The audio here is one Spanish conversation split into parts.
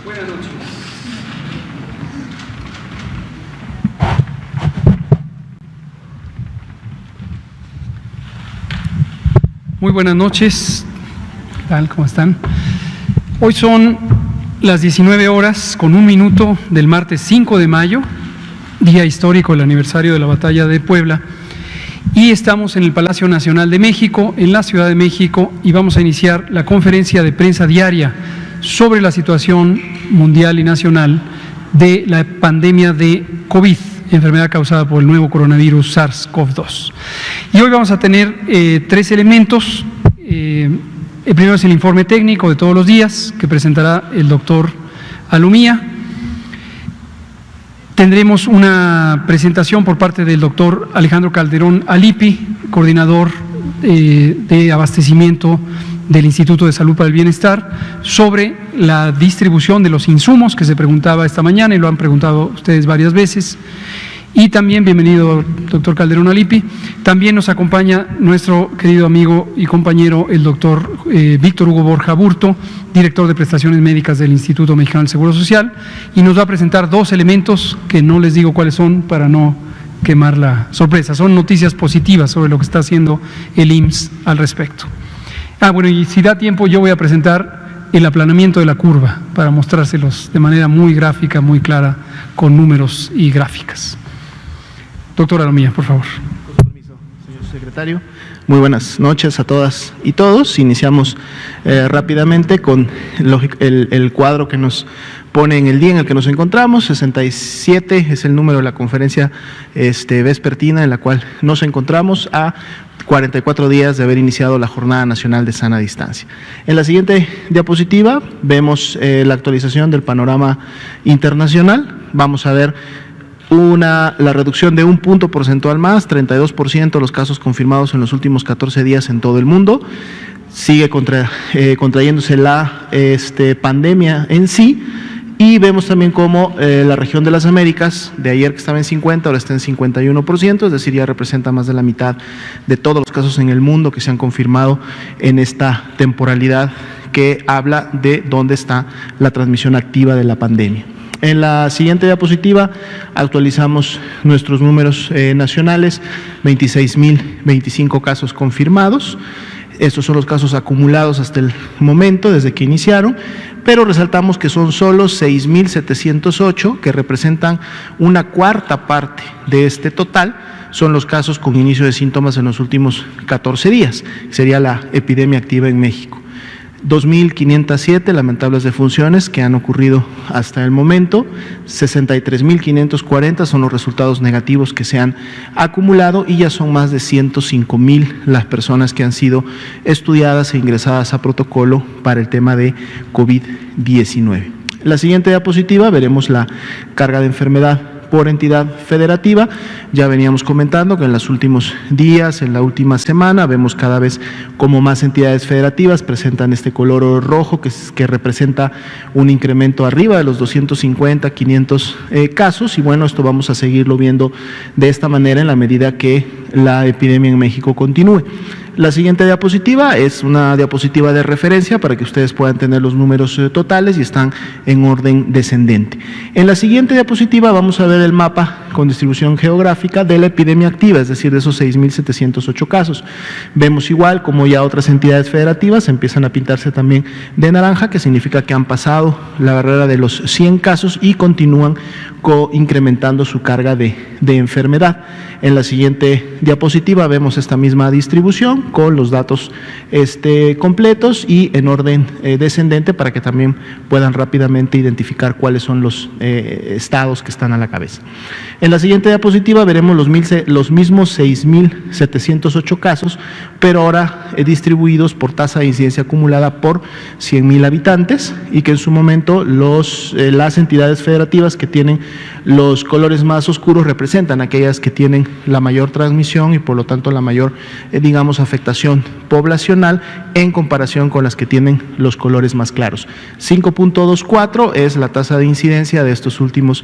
Buenas noches. Muy buenas noches. ¿Qué tal? ¿Cómo están? Hoy son las 19 horas con 1 minuto del martes 5 de mayo, día histórico, el aniversario de la Batalla de Puebla, y estamos en el Palacio Nacional de México, en la Ciudad de México, y vamos a iniciar la conferencia de prensa diaria sobre la situación mundial y nacional de la pandemia de COVID, enfermedad causada por el nuevo coronavirus SARS-CoV-2. Y hoy vamos a tener 3 elementos. El primero es el informe técnico de todos los días, que presentará el doctor Alumía. Tendremos una presentación por parte del doctor Alejandro Calderón Alipi, coordinador de abastecimiento del Instituto de Salud para el Bienestar, sobre la distribución de los insumos que se preguntaba esta mañana y lo han preguntado ustedes varias veces. Y también, bienvenido, doctor Calderón Alipi, también nos acompaña nuestro querido amigo y compañero, el doctor Víctor Hugo Borja Burto, director de prestaciones médicas del Instituto Mexicano del Seguro Social, y nos va a presentar 2 elementos que no les digo cuáles son para no quemar la sorpresa. Son noticias positivas sobre lo que está haciendo el IMSS al respecto. Bueno, y si da tiempo, yo voy a presentar el aplanamiento de la curva para mostrárselos de manera muy gráfica, muy clara, con números y gráficas. Doctora Alomía, por favor. Con su permiso, señor secretario. Muy buenas noches a todas y todos. Iniciamos rápidamente con el cuadro que nos pone en el día en el que nos encontramos. 67 es el número de la conferencia vespertina en la cual nos encontramos a 44 días de haber iniciado la Jornada Nacional de Sana Distancia. En la siguiente diapositiva vemos la actualización del panorama internacional. Vamos a ver la reducción de 1 punto porcentual más, 32% los casos confirmados en los últimos 14 días en todo el mundo. Sigue contrayéndose la pandemia en sí. Y vemos también cómo la región de las Américas, de ayer que estaba en 50, ahora está en 51%, es decir, ya representa más de la mitad de todos los casos en el mundo que se han confirmado en esta temporalidad que habla de dónde está la transmisión activa de la pandemia. En la siguiente diapositiva actualizamos nuestros números nacionales, 26.025 casos confirmados. Estos son los casos acumulados hasta el momento, desde que iniciaron, pero resaltamos que son solo 6.708, que representan una cuarta parte de este total, son los casos con inicio de síntomas en los últimos 14 días, sería la epidemia activa en México. 2.507 lamentables defunciones que han ocurrido hasta el momento, 63.540 son los resultados negativos que se han acumulado y ya son más de 105.000 las personas que han sido estudiadas e ingresadas a protocolo para el tema de COVID-19. En la siguiente diapositiva veremos la carga de enfermedad por entidad federativa. Ya veníamos comentando que en los últimos días, en la última semana, vemos cada vez como más entidades federativas presentan este color rojo que representa un incremento arriba de los 250, 500 casos, y bueno, esto vamos a seguirlo viendo de esta manera en la medida que la epidemia en México continúe. La siguiente diapositiva es una diapositiva de referencia para que ustedes puedan tener los números totales y están en orden descendente. En la siguiente diapositiva vamos a ver el mapa con distribución geográfica de la epidemia activa, es decir, de esos 6.708 casos. Vemos igual como ya otras entidades federativas empiezan a pintarse también de naranja, que significa que han pasado la barrera de los 100 casos y continúan incrementando su carga de enfermedad. En la siguiente diapositiva vemos esta misma distribución con los datos completos y en orden descendente para que también puedan rápidamente identificar cuáles son los estados que están a la cabeza. En la siguiente diapositiva veremos los mismos 6.708 casos, pero ahora distribuidos por tasa de incidencia acumulada por 100.000 habitantes, y que en su momento las entidades federativas que tienen los colores más oscuros representan aquellas que tienen la mayor transmisión y por lo tanto la mayor, afectación poblacional en comparación con las que tienen los colores más claros. 5.24 es la tasa de incidencia de estos últimos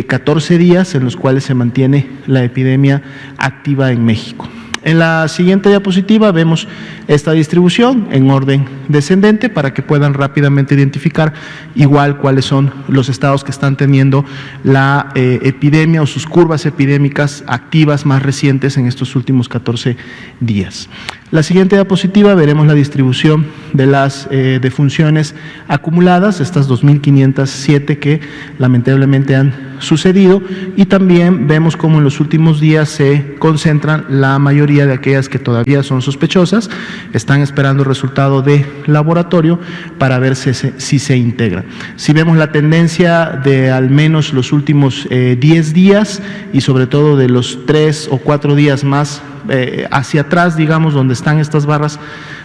14 días en los cuales se mantiene la epidemia activa en México. En la siguiente diapositiva vemos esta distribución en orden descendente para que puedan rápidamente identificar igual cuáles son los estados que están teniendo la epidemia o sus curvas epidémicas activas más recientes en estos últimos 14 días. La siguiente diapositiva veremos la distribución de las defunciones acumuladas, estas 2.507 que lamentablemente han sucedido, y también vemos cómo en los últimos días se concentran la mayoría de aquellas que todavía son sospechosas, están esperando el resultado de laboratorio para ver si se integran. Si vemos la tendencia de al menos los últimos 10 días y sobre todo de los 3 o 4 días más hacia atrás, donde están estas barras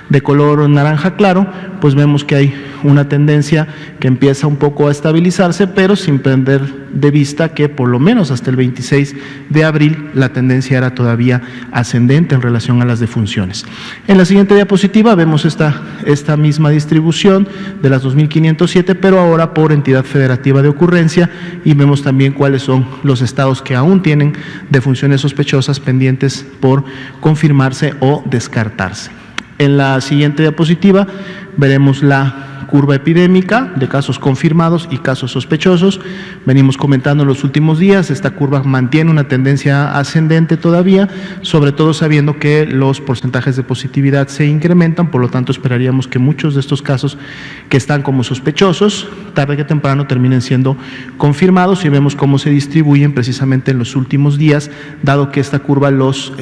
de color naranja claro, pues vemos que hay una tendencia que empieza un poco a estabilizarse, pero sin perder de vista que por lo menos hasta el 26 de abril la tendencia era todavía ascendente en relación a las defunciones. En la siguiente diapositiva vemos esta misma distribución de las 2.507, pero ahora por entidad federativa de ocurrencia, y vemos también cuáles son los estados que aún tienen defunciones sospechosas pendientes por confirmarse o descartarse. En la siguiente diapositiva veremos la curva epidémica de casos confirmados y casos sospechosos. Venimos comentando en los últimos días, esta curva mantiene una tendencia ascendente todavía, sobre todo sabiendo que los porcentajes de positividad se incrementan, por lo tanto esperaríamos que muchos de estos casos que están como sospechosos, tarde que temprano terminen siendo confirmados, y vemos cómo se distribuyen precisamente en los últimos días, dado que esta curva los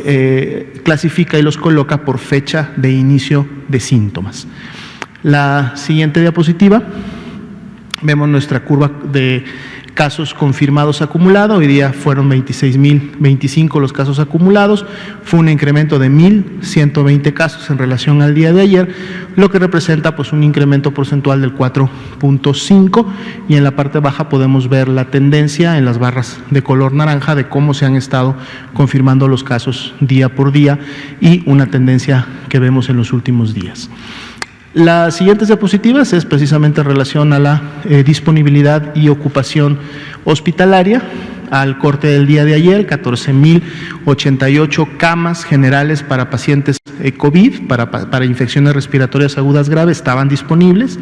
clasifica y los coloca por fecha de inicio de síntomas. La siguiente diapositiva, vemos nuestra curva de casos confirmados acumulados. Hoy día fueron 26.025 los casos acumulados, fue un incremento de 1.120 casos en relación al día de ayer, lo que representa pues un incremento porcentual del 4.5, y en la parte baja podemos ver la tendencia en las barras de color naranja de cómo se han estado confirmando los casos día por día y una tendencia que vemos en los últimos días. Las siguientes diapositivas es precisamente en relación a la disponibilidad y ocupación hospitalaria. Al corte del día de ayer, 14.088 camas generales para pacientes COVID, para infecciones respiratorias agudas graves, estaban disponibles.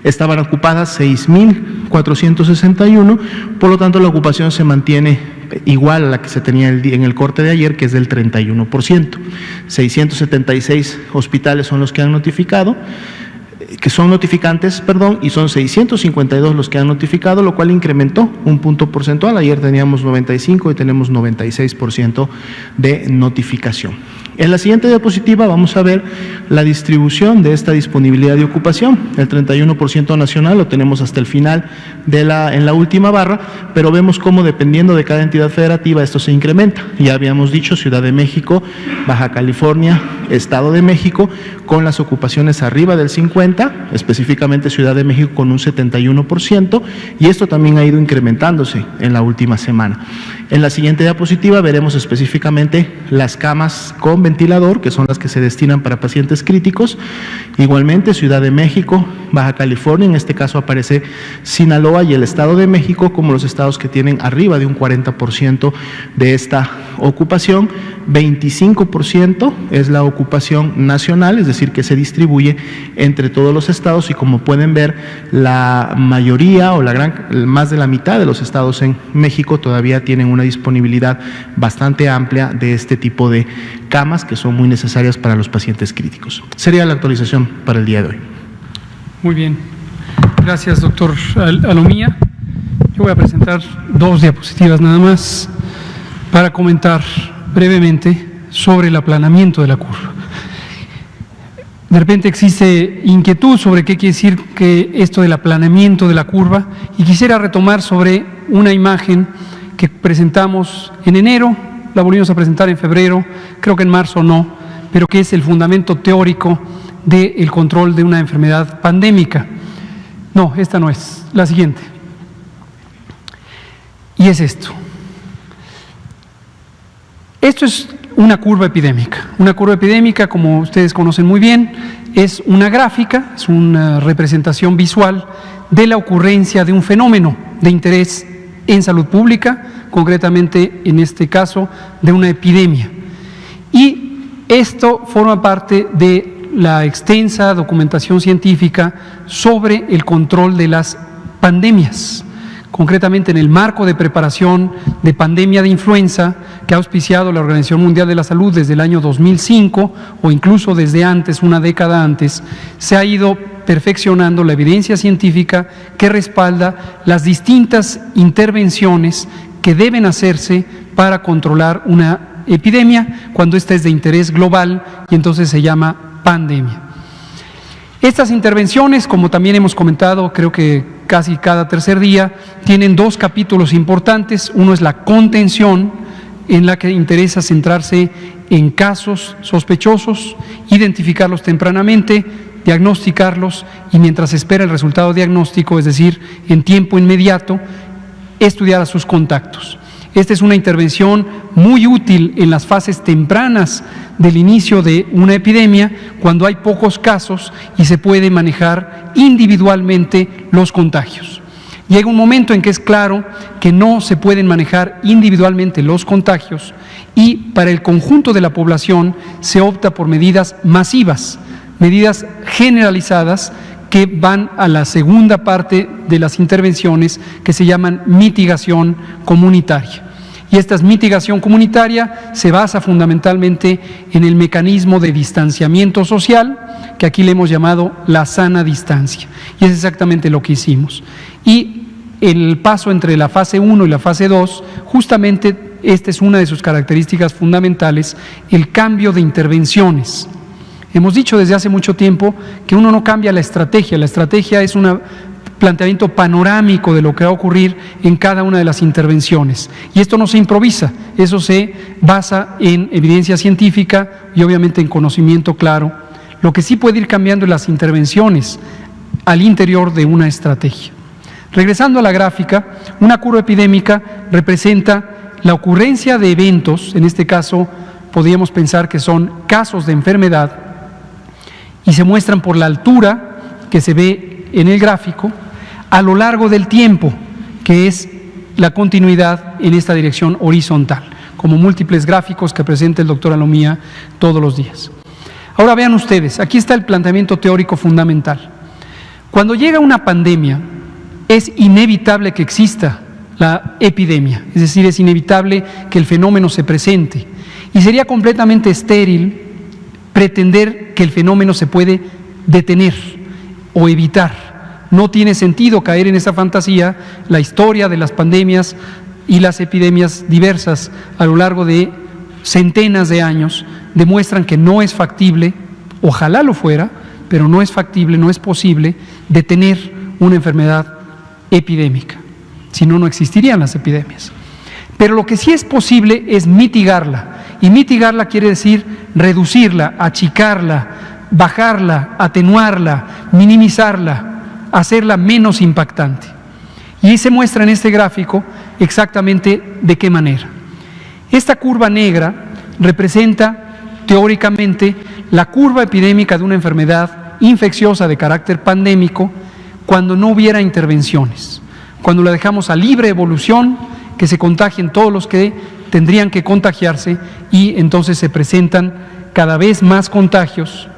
Estaban ocupadas 6.461, por lo tanto la ocupación se mantiene igual a la que se tenía en el corte de ayer, que es del 31%. 676 hospitales son los que han notificado, que son notificantes, y son 652 los que han notificado, lo cual incrementó un punto porcentual. Ayer teníamos 95 y tenemos 96% de notificación. En la siguiente diapositiva vamos a ver la distribución de esta disponibilidad de ocupación. El 31% nacional lo tenemos hasta el final en la última barra, pero vemos cómo dependiendo de cada entidad federativa esto se incrementa. Ya habíamos dicho Ciudad de México, Baja California, Estado de México, con las ocupaciones arriba del 50%, específicamente Ciudad de México con un 71%, y esto también ha ido incrementándose en la última semana. En la siguiente diapositiva veremos específicamente las camas con ventilador, que son las que se destinan para pacientes críticos. Igualmente Ciudad de México, Baja California, en este caso aparece Sinaloa y el Estado de México como los estados que tienen arriba de un 40% de esta ocupación. 25% es la ocupación nacional, es decir, que se distribuye entre todos los estados, y como pueden ver, la mayoría o más de la mitad de los estados en México todavía tienen una disponibilidad bastante amplia de este tipo de camas que son muy necesarias para los pacientes críticos. Sería la actualización para el día de hoy. Muy bien. Gracias, doctor Alomía. Yo voy a presentar 2 diapositivas nada más para comentar brevemente sobre el aplanamiento de la curva. De repente existe inquietud sobre qué quiere decir que esto del aplanamiento de la curva, y quisiera retomar sobre una imagen que presentamos en enero, la volvimos a presentar en febrero, creo que en marzo no, pero que es el fundamento teórico del control de una enfermedad pandémica. No, esta no es, la siguiente. Y es esto. Esto es una curva epidémica. Una curva epidémica, como ustedes conocen muy bien, es una gráfica, es una representación visual de la ocurrencia de un fenómeno de interés en salud pública, concretamente en este caso de una epidemia. Y esto forma parte de la extensa documentación científica sobre el control de las pandemias, concretamente en el marco de preparación de pandemia de influenza que ha auspiciado la Organización Mundial de la Salud desde el año 2005 o incluso desde antes, una década antes. Se ha ido perfeccionando la evidencia científica que respalda las distintas intervenciones que deben hacerse para controlar una epidemia cuando ésta es de interés global y entonces se llama pandemia. Estas intervenciones, como también hemos comentado, creo que casi cada tercer día, tienen 2 capítulos importantes. Uno es la contención, en la que interesa centrarse en casos sospechosos, identificarlos tempranamente, diagnosticarlos y mientras se espera el resultado diagnóstico, es decir, en tiempo inmediato, estudiar a sus contactos. Esta es una intervención muy útil en las fases tempranas del inicio de una epidemia, cuando hay pocos casos y se puede manejar individualmente los contagios. Llega un momento en que es claro que no se pueden manejar individualmente los contagios y para el conjunto de la población se opta por medidas masivas, medidas generalizadas que van a la segunda parte de las intervenciones que se llaman mitigación comunitaria. Y esta mitigación comunitaria se basa fundamentalmente en el mecanismo de distanciamiento social, que aquí le hemos llamado la sana distancia. Y es exactamente lo que hicimos. Y el paso entre la fase 1 y la fase 2, justamente esta es una de sus características fundamentales, el cambio de intervenciones. Hemos dicho desde hace mucho tiempo que uno no cambia la estrategia es un planteamiento panorámico de lo que va a ocurrir en cada una de las intervenciones. Y esto no se improvisa, eso se basa en evidencia científica y obviamente en conocimiento claro. Lo que sí puede ir cambiando en las intervenciones al interior de una estrategia. Regresando a la gráfica, una curva epidémica representa la ocurrencia de eventos, en este caso podríamos pensar que son casos de enfermedad, y se muestran por la altura que se ve en el gráfico a lo largo del tiempo, que es la continuidad en esta dirección horizontal, como múltiples gráficos que presenta el doctor Alomía todos los días. Ahora vean ustedes, aquí está el planteamiento teórico fundamental. Cuando llega una pandemia, es inevitable que exista la epidemia, es decir, es inevitable que el fenómeno se presente y sería completamente estéril pretender que el fenómeno se puede detener o evitar. No tiene sentido caer en esa fantasía. La historia de las pandemias y las epidemias diversas a lo largo de centenas de años demuestran que no es factible, ojalá lo fuera, pero no es factible, no es posible detener una enfermedad epidémica, si no, no existirían las epidemias. Pero lo que sí es posible es mitigarla, y mitigarla quiere decir reducirla, achicarla, bajarla, atenuarla, minimizarla, hacerla menos impactante. Y se muestra en este gráfico exactamente de qué manera. Esta curva negra representa teóricamente la curva epidémica de una enfermedad infecciosa de carácter pandémico cuando no hubiera intervenciones, cuando la dejamos a libre evolución, que se contagien todos los que tendrían que contagiarse y entonces se presentan cada vez más contagios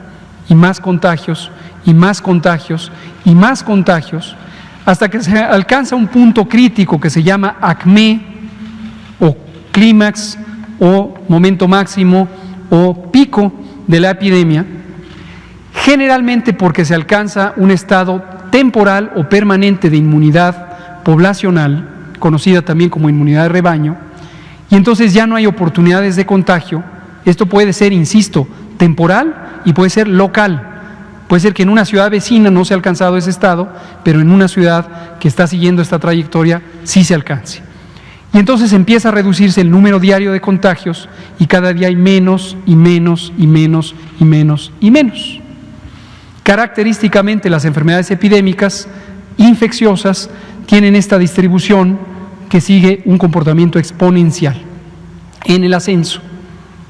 y más contagios y más contagios y más contagios hasta que se alcanza un punto crítico que se llama acmé o clímax o momento máximo o pico de la epidemia, generalmente porque se alcanza un estado temporal o permanente de inmunidad poblacional, conocida también como inmunidad de rebaño, y entonces ya no hay oportunidades de contagio. Esto puede ser, insisto, temporal y puede ser local. Puede ser que en una ciudad vecina no se ha alcanzado ese estado, pero en una ciudad que está siguiendo esta trayectoria sí se alcance. Y entonces empieza a reducirse el número diario de contagios y cada día hay menos y menos y menos y menos y menos. Característicamente las enfermedades epidémicas infecciosas tienen esta distribución que sigue un comportamiento exponencial en el ascenso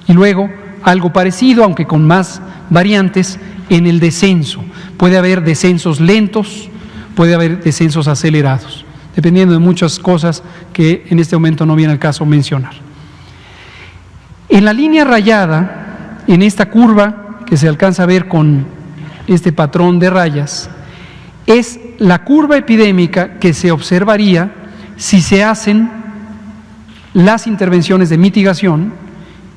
y luego algo parecido, aunque con más variantes, en el descenso. Puede haber descensos lentos, puede haber descensos acelerados, dependiendo de muchas cosas que en este momento no viene al caso mencionar. En la línea rayada, en esta curva que se alcanza a ver con este patrón de rayas, es la curva epidémica que se observaría si se hacen las intervenciones de mitigación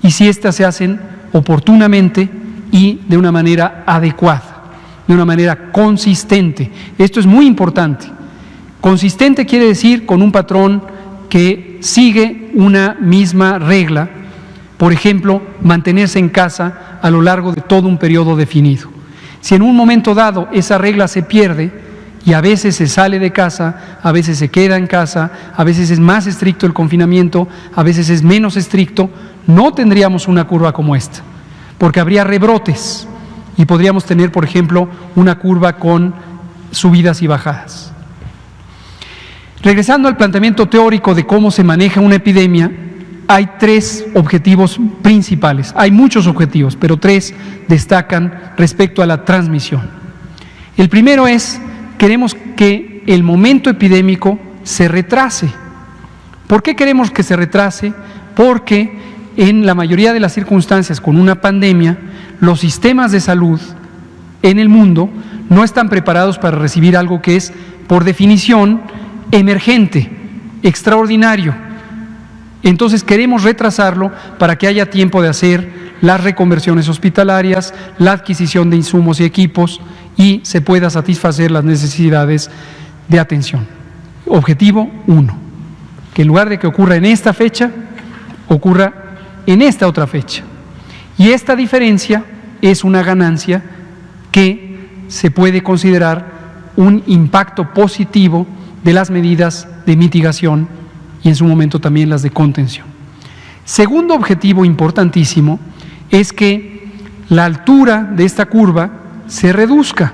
y si éstas se hacen oportunamente y de una manera adecuada, de una manera consistente. Esto es muy importante. Consistente quiere decir con un patrón que sigue una misma regla, por ejemplo, mantenerse en casa a lo largo de todo un periodo definido. Si en un momento dado esa regla se pierde y a veces se sale de casa, a veces se queda en casa, a veces es más estricto el confinamiento, a veces es menos estricto, no tendríamos una curva como esta, porque habría rebrotes y podríamos tener, por ejemplo, una curva con subidas y bajadas. Regresando al planteamiento teórico de cómo se maneja una epidemia, hay tres objetivos principales. Hay muchos objetivos, pero tres destacan respecto a la transmisión. El primero es, queremos que el momento epidémico se retrase. ¿Por qué queremos que se retrase? Porque en la mayoría de las circunstancias con una pandemia, los sistemas de salud en el mundo no están preparados para recibir algo que es, por definición, emergente, extraordinario. Entonces queremos retrasarlo para que haya tiempo de hacer las reconversiones hospitalarias, la adquisición de insumos y equipos y se pueda satisfacer las necesidades de atención. Objetivo 1, que en lugar de que ocurra en esta fecha, ocurra en esta otra fecha. Y esta diferencia es una ganancia que se puede considerar un impacto positivo de las medidas de mitigación y en su momento también las de contención. Segundo objetivo importantísimo es que la altura de esta curva se reduzca,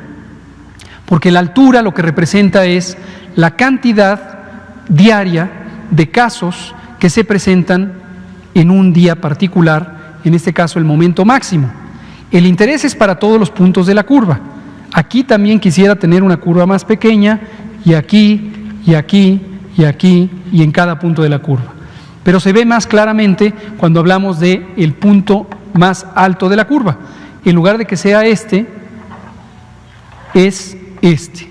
porque la altura lo que representa es la cantidad diaria de casos que se presentan en un día particular, en este caso el momento máximo. El interés es para todos los puntos de la curva. Aquí también quisiera tener una curva más pequeña y aquí, y aquí, y aquí, y en cada punto de la curva. Pero se ve más claramente cuando hablamos del punto más alto de la curva. En lugar de que sea este, es este.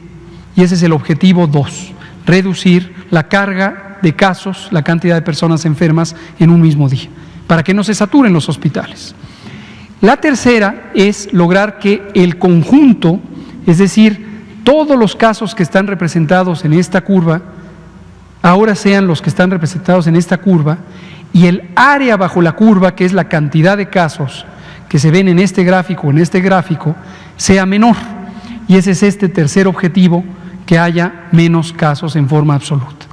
Y ese es el objetivo 2, reducir la carga de casos, la cantidad de personas enfermas en un mismo día, para que no se saturen los hospitales. La tercera es lograr que el conjunto, es decir, todos los casos que están representados en esta curva, ahora sean los que están representados en esta curva y el área bajo la curva, que es la cantidad de casos que se ven en este gráfico, sea menor. Y ese es este tercer objetivo, que haya menos casos en forma absoluta.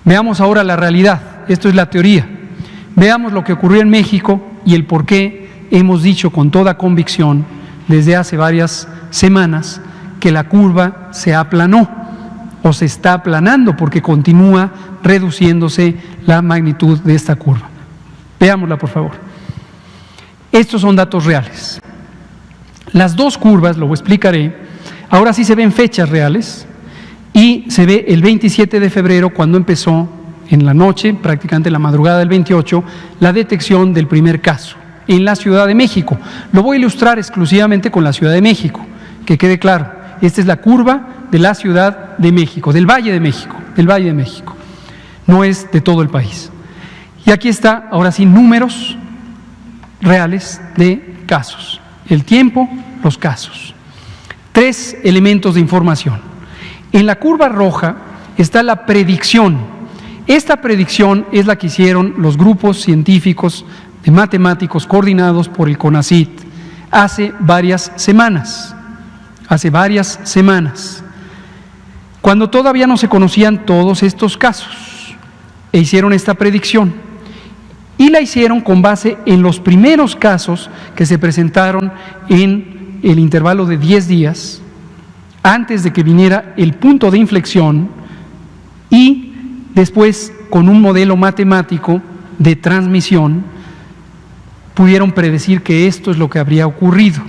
Veamos ahora la realidad. Esto es la teoría. Veamos lo que ocurrió en México y el por qué hemos dicho con toda convicción desde hace varias semanas que la curva se aplanó o se está aplanando porque continúa reduciéndose la magnitud de esta curva. Veámosla, por favor. Estos son datos reales. Las dos curvas, lo explicaré, ahora sí se ven fechas reales y se ve el 27 de febrero cuando empezó en la noche, prácticamente la madrugada del 28, la detección del primer caso en la Ciudad de México. Lo voy a ilustrar exclusivamente con la Ciudad de México, que quede claro. Esta es la curva de la Ciudad de México, del Valle de México, no es de todo el país. Y aquí está, ahora sí, números reales de casos, el tiempo, los casos. 3 elementos de información. En la curva roja está la predicción. Esta predicción es la que hicieron los grupos científicos de matemáticos coordinados por el CONACYT hace varias semanas, cuando todavía no se conocían todos estos casos, e hicieron esta predicción. Y la hicieron con base en los primeros casos que se presentaron en el intervalo de 10 días, antes de que viniera el punto de inflexión, y después, con un modelo matemático de transmisión, pudieron predecir que esto es lo que habría ocurrido.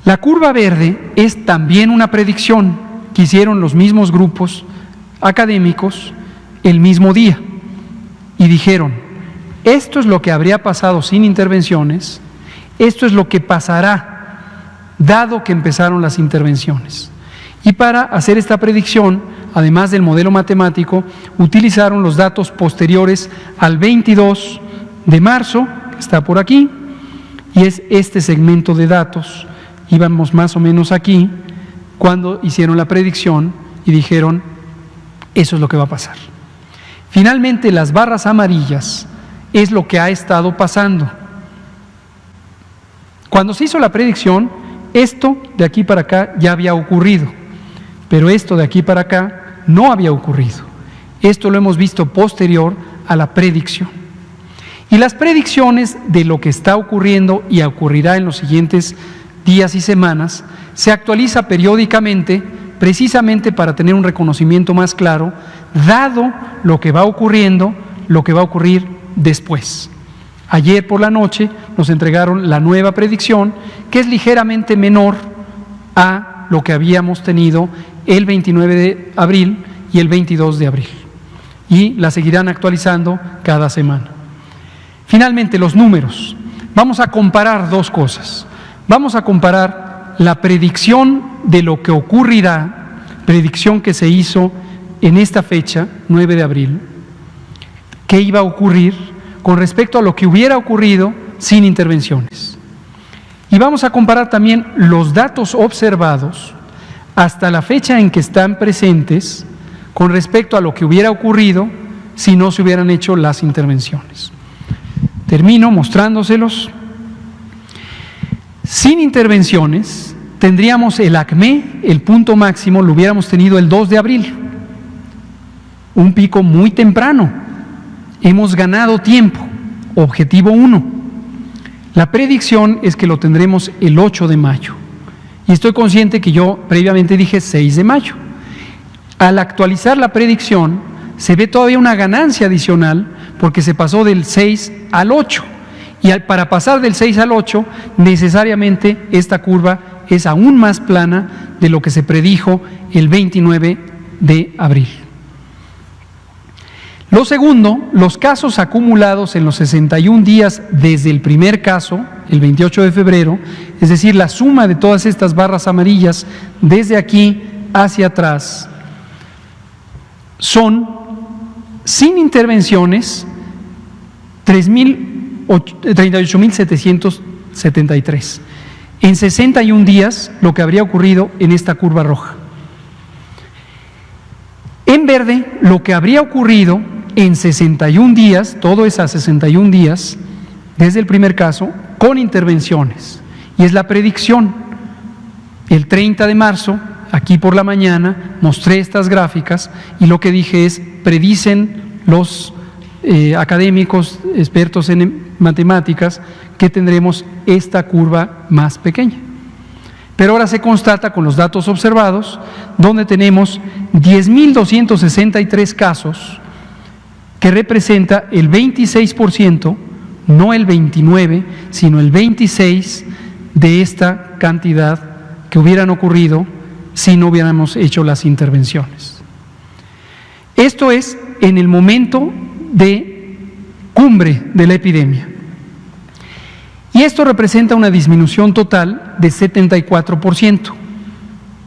La curva verde es también una predicción que hicieron los mismos grupos académicos el mismo día. Y dijeron, esto es lo que habría pasado sin intervenciones, esto es lo que pasará dado que empezaron las intervenciones. Y para hacer esta predicción, además del modelo matemático, utilizaron los datos posteriores al 22 de marzo, que está por aquí, y es este segmento de datos. Íbamos más o menos aquí cuando hicieron la predicción y dijeron, eso es lo que va a pasar. Finalmente, las barras amarillas es lo que ha estado pasando. Cuando se hizo la predicción, esto de aquí para acá ya había ocurrido, pero esto de aquí para acá no había ocurrido. Esto lo hemos visto posterior a la predicción. Y las predicciones de lo que está ocurriendo y ocurrirá en los siguientes días y semanas se actualiza periódicamente, precisamente para tener un reconocimiento más claro, dado lo que va ocurriendo, lo que va a ocurrir después. Ayer por la noche nos entregaron la nueva predicción, que es ligeramente menor a lo que habíamos tenido el 29 de abril y el 22 de abril. Y la seguirán actualizando cada semana. Finalmente, los números. Vamos a comparar dos cosas. Vamos a comparar la predicción de lo que ocurrirá, predicción que se hizo en esta fecha, 9 de abril, qué iba a ocurrir con respecto a lo que hubiera ocurrido sin intervenciones. Y vamos a comparar también los datos observados hasta la fecha en que están presentes con respecto a lo que hubiera ocurrido si no se hubieran hecho las intervenciones. Termino mostrándoselos. Sin intervenciones, tendríamos el ACME, el punto máximo, lo hubiéramos tenido el 2 de abril. Un pico muy temprano. Hemos ganado tiempo. Objetivo 1. La predicción es que lo tendremos el 8 de mayo. Y estoy consciente que yo previamente dije 6 de mayo. Al actualizar la predicción, se ve todavía una ganancia adicional porque se pasó del 6 al 8. Y para pasar del 6 al 8, necesariamente esta curva es aún más plana de lo que se predijo el 29 de abril. Lo segundo, los casos acumulados en los 61 días desde el primer caso, el 28 de febrero, es decir, la suma de todas estas barras amarillas desde aquí hacia atrás, son, sin intervenciones, 38.773. En 61 días, lo que habría ocurrido en esta curva roja. En verde, lo que habría ocurrido en 61 días, todo es a 61 días, desde el primer caso, con intervenciones. Y es la predicción. El 30 de marzo, aquí por la mañana, mostré estas gráficas y lo que dije es, predicen los académicos, expertos en matemáticas, que tendremos esta curva más pequeña. Pero ahora se constata con los datos observados, donde tenemos 10.263 casos, que representa el 26%, no el 29%, sino el 26% de esta cantidad que hubieran ocurrido si no hubiéramos hecho las intervenciones. Esto es en el momento de cumbre de la epidemia. Y esto representa una disminución total de 74%.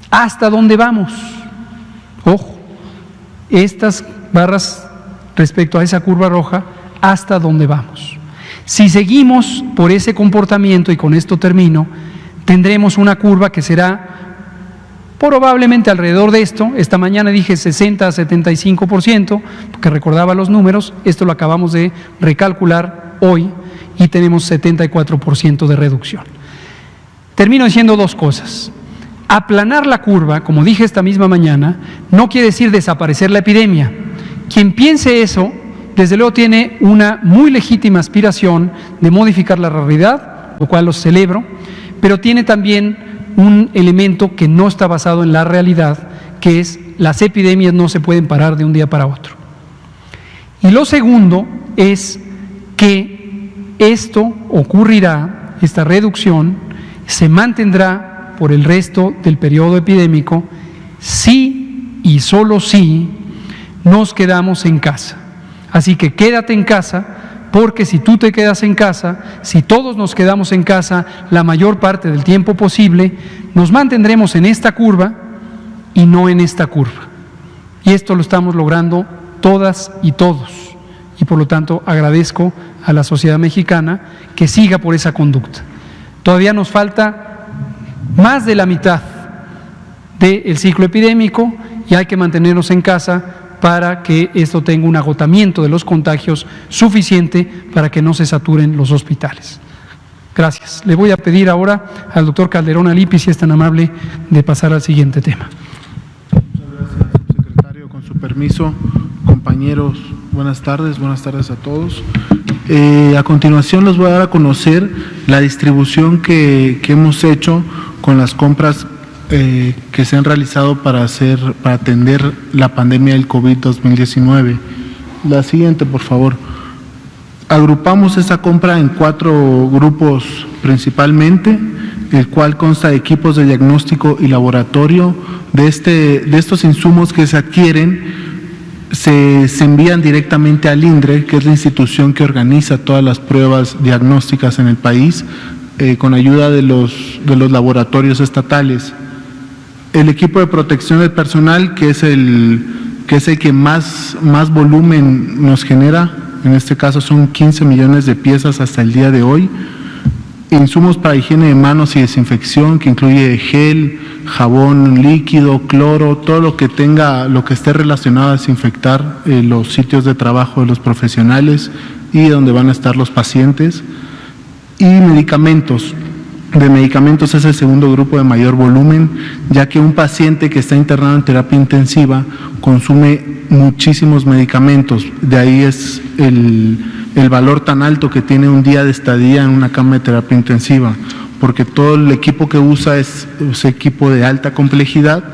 ¿Hasta dónde vamos? Ojo, estas barras respecto a esa curva roja, ¿hasta dónde vamos? Si seguimos por ese comportamiento, y con esto termino, tendremos una curva que será probablemente alrededor de esto. Esta mañana dije 60 a 75%, porque recordaba los números, esto lo acabamos de recalcular hoy y tenemos 74% de reducción. Termino diciendo dos cosas. Aplanar la curva, como dije esta misma mañana, no quiere decir desaparecer la epidemia. Quien piense eso, desde luego tiene una muy legítima aspiración de modificar la realidad, lo cual los celebro, pero tiene también un elemento que no está basado en la realidad, que es las epidemias no se pueden parar de un día para otro. Y lo segundo es que esto ocurrirá, esta reducción se mantendrá por el resto del periodo epidémico si y solo si nos quedamos en casa. Así que quédate en casa, porque si tú te quedas en casa, si todos nos quedamos en casa la mayor parte del tiempo posible, nos mantendremos en esta curva y no en esta curva. Y esto lo estamos logrando todas y todos. Y por lo tanto agradezco a la sociedad mexicana que siga por esa conducta. Todavía nos falta más de la mitad del ciclo epidémico y hay que mantenernos en casa para que esto tenga un agotamiento de los contagios suficiente para que no se saturen los hospitales. Gracias. Le voy a pedir ahora al doctor Calderón Alippi, si es tan amable, de pasar al siguiente tema. Muchas gracias, subsecretario. Con su permiso, compañeros, buenas tardes a todos. A continuación les voy a dar a conocer la distribución que hemos hecho con las compras que se han realizado para atender la pandemia del COVID-2019. La siguiente, por favor. Agrupamos esta compra en 4 grupos principalmente, el cual consta de equipos de diagnóstico y laboratorio. De estos insumos que se adquieren, se envían directamente al INDRE, que es la institución que organiza todas las pruebas diagnósticas en el país, con ayuda de los laboratorios estatales. El equipo de protección del personal, que es el que más volumen nos genera, en este caso son 15 millones de piezas hasta el día de hoy. Insumos para higiene de manos y desinfección, que incluye gel, jabón líquido, cloro, todo lo que esté relacionado a desinfectar los sitios de trabajo de los profesionales y donde van a estar los pacientes. Y medicamentos. De medicamentos es el segundo grupo de mayor volumen, ya que un paciente que está internado en terapia intensiva consume muchísimos medicamentos. De ahí es el valor tan alto que tiene un día de estadía en una cama de terapia intensiva, porque todo el equipo que usa es equipo de alta complejidad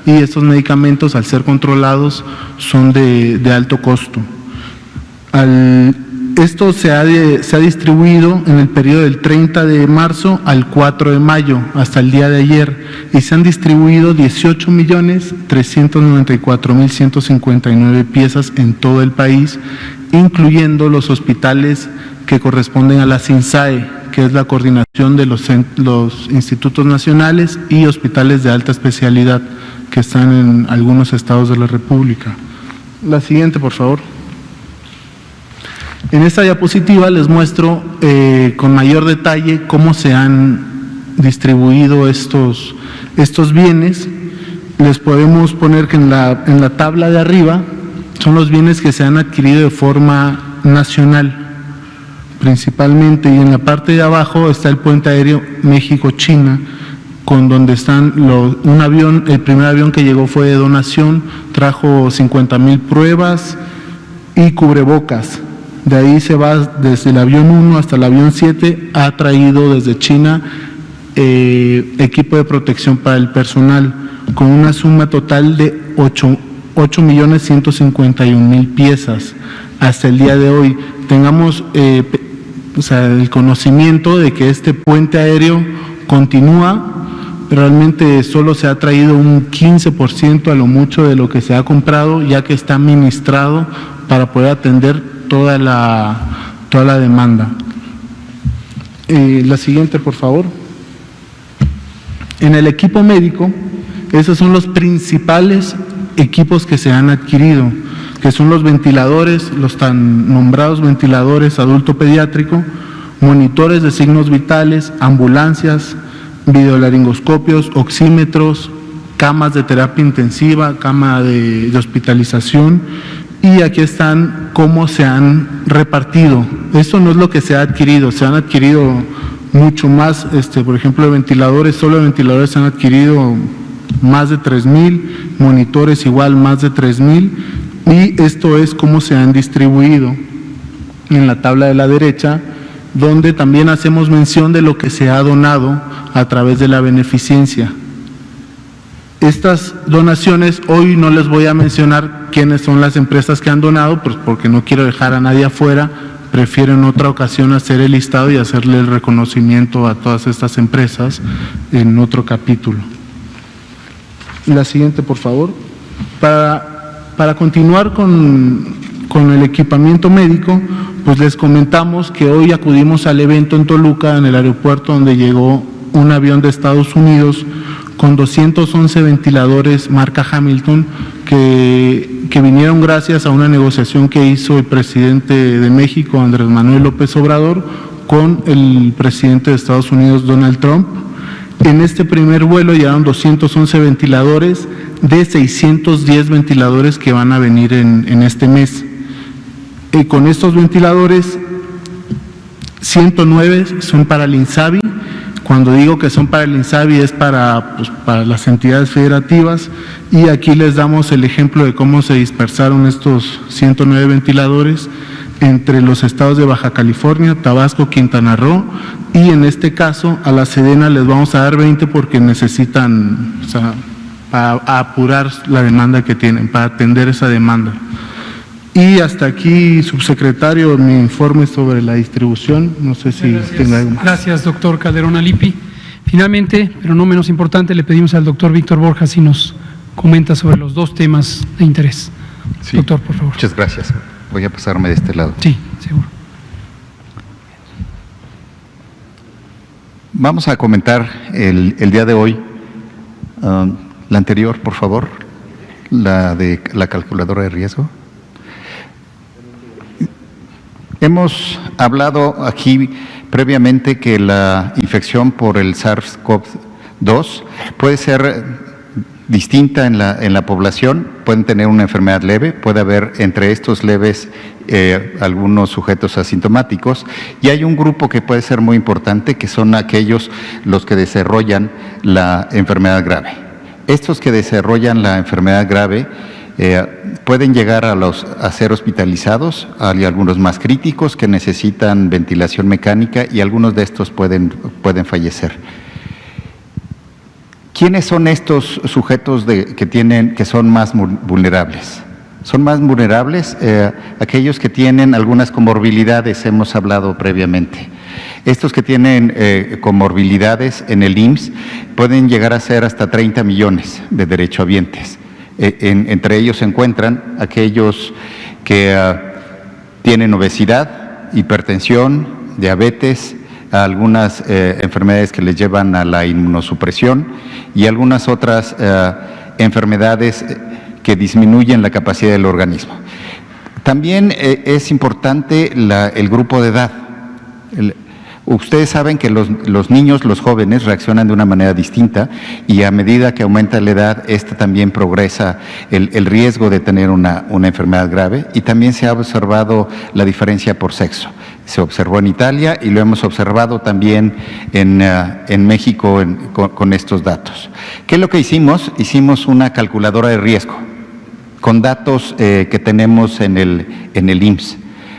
y estos medicamentos, al ser controlados, son de alto costo. Esto se ha distribuido en el periodo del 30 de marzo al 4 de mayo, hasta el día de ayer, y se han distribuido 18.394.159 piezas en todo el país, incluyendo los hospitales que corresponden a la CINSAE, que es la coordinación de los institutos nacionales y hospitales de alta especialidad que están en algunos estados de la República. La siguiente, por favor. En esta diapositiva les muestro con mayor detalle cómo se han distribuido estos bienes. Les podemos poner que en la tabla de arriba son los bienes que se han adquirido de forma nacional, principalmente, y en la parte de abajo está el puente aéreo México-China, con donde están un avión. El primer avión que llegó fue de donación, trajo 50,000 pruebas y cubrebocas. De ahí se va desde el avión 1 hasta el avión 7, ha traído desde China equipo de protección para el personal, con una suma total de 8.151.000 piezas hasta el día de hoy. Tengamos el conocimiento de que este puente aéreo continúa. Realmente solo se ha traído un 15% a lo mucho de lo que se ha comprado, ya que está administrado para poder atender toda la demanda. La siguiente, por favor. En el equipo médico, esos son los principales equipos que se han adquirido, que son los ventiladores, los tan nombrados ventiladores adulto pediátrico, monitores de signos vitales, ambulancias, videolaringoscopios, oxímetros, camas de terapia intensiva, cama de hospitalización, y aquí están cómo se han repartido. Esto no es lo que se ha adquirido, se han adquirido mucho más, por ejemplo, de ventiladores, solo de ventiladores se han adquirido más de 3,000, monitores igual más de 3,000, y esto es cómo se han distribuido en la tabla de la derecha, donde también hacemos mención de lo que se ha donado a través de la beneficencia. Estas donaciones, hoy no les voy a mencionar quiénes son las empresas que han donado, pues porque no quiero dejar a nadie afuera, prefiero en otra ocasión hacer el listado y hacerle el reconocimiento a todas estas empresas en otro capítulo. La siguiente, por favor. Para continuar con el equipamiento médico, pues les comentamos que hoy acudimos al evento en Toluca, en el aeropuerto, donde llegó un avión de Estados Unidos con 211 ventiladores marca Hamilton que vinieron gracias a una negociación que hizo el presidente de México, Andrés Manuel López Obrador, con el presidente de Estados Unidos, Donald Trump. En este primer vuelo llegaron 211 ventiladores de 610 ventiladores que van a venir en este mes. Con estos ventiladores, 109 son para el INSABI. Cuando digo que son para el INSABI es para las entidades federativas, y aquí les damos el ejemplo de cómo se dispersaron estos 109 ventiladores entre los estados de Baja California, Tabasco, Quintana Roo, y en este caso a la Sedena les vamos a dar 20 porque necesitan, para apurar la demanda que tienen, para atender esa demanda. Y hasta aquí, subsecretario, mi informe sobre la distribución. No sé si tenga algo más. Gracias, doctor Calderón Alipi. Finalmente, pero no menos importante, le pedimos al doctor Víctor Borja si nos comenta sobre los dos temas de interés. Sí, doctor, por favor. Muchas gracias. Voy a pasarme de este lado. Sí, seguro. Vamos a comentar el día de hoy, la anterior, por favor, la de la calculadora de riesgo. Hemos hablado aquí previamente que la infección por el SARS-CoV-2 puede ser distinta en la población, pueden tener una enfermedad leve, puede haber entre estos leves algunos sujetos asintomáticos, y hay un grupo que puede ser muy importante, que son aquellos los que desarrollan la enfermedad grave. Estos que desarrollan la enfermedad grave pueden llegar a ser hospitalizados, hay algunos más críticos que necesitan ventilación mecánica y algunos de estos pueden fallecer. ¿Quiénes son estos sujetos que son más vulnerables? Son más vulnerables aquellos que tienen algunas comorbilidades, hemos hablado previamente. Estos que tienen comorbilidades en el IMSS pueden llegar a ser hasta 30 millones de derechohabientes. Entre ellos se encuentran aquellos que tienen obesidad, hipertensión, diabetes, algunas enfermedades que les llevan a la inmunosupresión y algunas otras enfermedades que disminuyen la capacidad del organismo. También es importante el grupo de edad. Ustedes saben que los niños, los jóvenes, reaccionan de una manera distinta y a medida que aumenta la edad, también progresa el riesgo de tener una enfermedad grave, y también se ha observado la diferencia por sexo. Se observó en Italia y lo hemos observado también en México con estos datos. ¿Qué es lo que hicimos? Hicimos una calculadora de riesgo con datos que tenemos en el IMSS.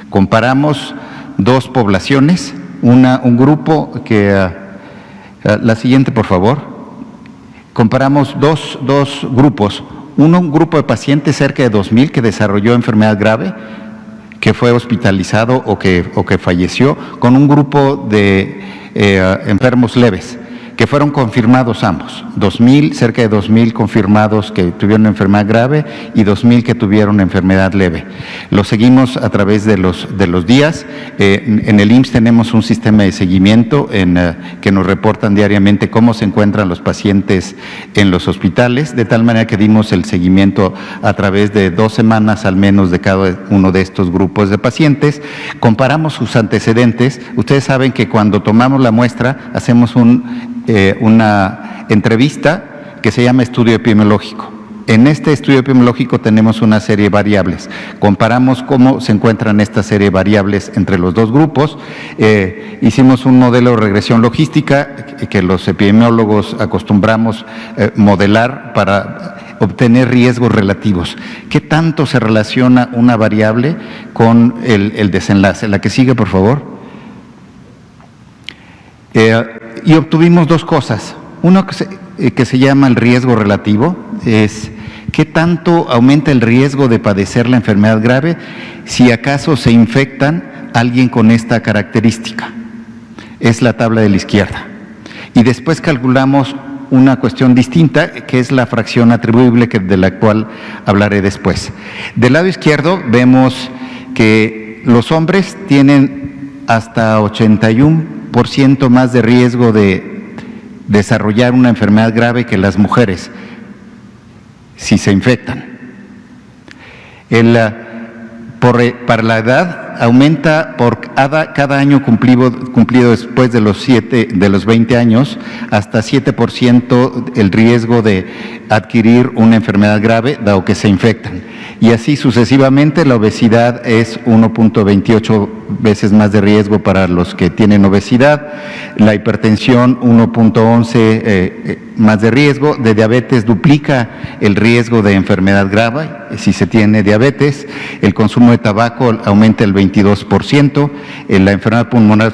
Comparamos dos poblaciones, un grupo que, la siguiente por favor, comparamos dos grupos, un grupo de pacientes, cerca de 2,000, que desarrolló enfermedad grave, que fue hospitalizado o que falleció, con un grupo de enfermos leves, que fueron confirmados ambos, 2,000, cerca de 2,000 confirmados que tuvieron enfermedad grave y 2,000 que tuvieron enfermedad leve. Lo seguimos a través de los días. En el IMSS tenemos un sistema de seguimiento que nos reportan diariamente cómo se encuentran los pacientes en los hospitales, de tal manera que dimos el seguimiento a través de 2 semanas al menos de cada uno de estos grupos de pacientes. Comparamos sus antecedentes. Ustedes saben que cuando tomamos la muestra hacemos una entrevista que se llama estudio epidemiológico. En este estudio epidemiológico tenemos una serie de variables. Comparamos cómo se encuentran esta serie de variables entre los dos grupos. Hicimos un modelo de regresión logística que los epidemiólogos acostumbramos modelar para obtener riesgos relativos. ¿Qué tanto se relaciona una variable con el desenlace? La que sigue, por favor. Y obtuvimos 2 cosas. Uno que se llama el riesgo relativo, es qué tanto aumenta el riesgo de padecer la enfermedad grave si acaso se infectan a alguien con esta característica. Es la tabla de la izquierda. Y después calculamos una cuestión distinta, que es la fracción atribuible, de la cual hablaré después. Del lado izquierdo vemos que los hombres tienen hasta 81% más de riesgo de desarrollar una enfermedad grave que las mujeres si se infectan. Para la edad aumenta por cada año cumplido después de los 20 años hasta 7% el riesgo de adquirir una enfermedad grave dado que se infectan. Y así sucesivamente. La obesidad es 1.28 veces más de riesgo para los que tienen obesidad, la hipertensión 1.11 más de riesgo, de diabetes duplica el riesgo de enfermedad grave si se tiene diabetes, el consumo de tabaco aumenta el 22%, la enfermedad pulmonar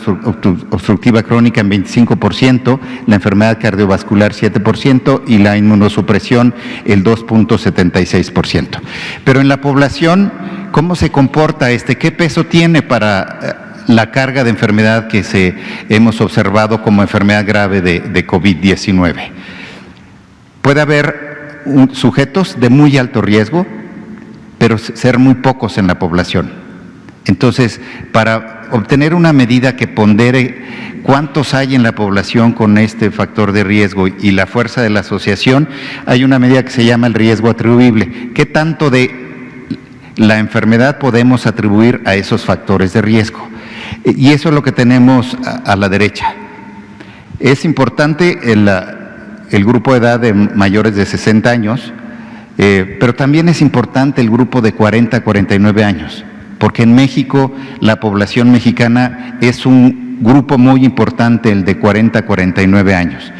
obstructiva crónica en 25%, la enfermedad cardiovascular 7% y la inmunosupresión el 2.76%. Pero en la población, ¿cómo se comporta ¿Qué peso tiene para la carga de enfermedad que hemos observado como enfermedad grave de COVID-19? Puede haber sujetos de muy alto riesgo, pero ser muy pocos en la población. Entonces, para obtener una medida que pondere cuántos hay en la población con este factor de riesgo y la fuerza de la asociación, hay una medida que se llama el riesgo atribuible. ¿Qué tanto de la enfermedad podemos atribuir a esos factores de riesgo? Y eso es lo que tenemos a la derecha. Es importante el grupo de edad de mayores de 60 años, pero también es importante el grupo de 40 a 49 años, porque en México la población mexicana es un grupo muy importante, el de 40 a 49 años.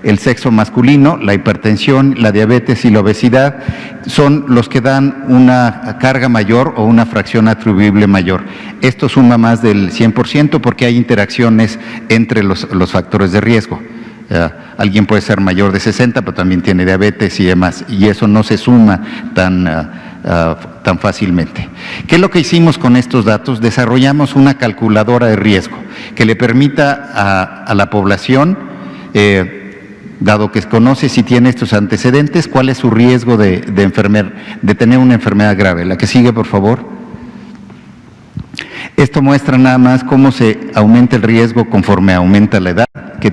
El sexo masculino, la hipertensión, la diabetes y la obesidad son los que dan una carga mayor o una fracción atribuible mayor. Esto suma más del 100% porque hay interacciones entre los factores de riesgo. Alguien puede ser mayor de 60, pero también tiene diabetes y demás, y eso no se suma tan fácilmente. ¿Qué es lo que hicimos con estos datos? Desarrollamos una calculadora de riesgo que le permita a la población, dado que conoce si tiene estos antecedentes, cuál es su riesgo de tener una enfermedad grave. La que sigue, por favor. Esto muestra nada más cómo se aumenta el riesgo conforme aumenta la edad, que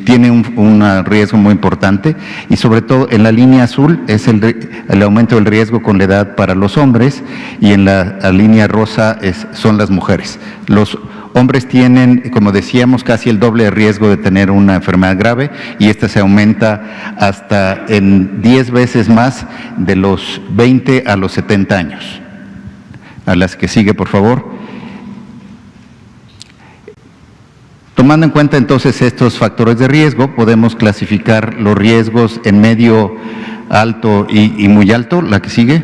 tiene un riesgo muy importante, y sobre todo en la línea azul es el aumento del riesgo con la edad para los hombres, y en la línea rosa son las mujeres. Los hombres tienen, como decíamos, casi el doble de riesgo de tener una enfermedad grave, y esta se aumenta hasta en 10 veces más de los 20 a los 70 años. A las que sigue, por favor. Tomando en cuenta entonces estos factores de riesgo, podemos clasificar los riesgos en medio, alto y muy alto. La que sigue.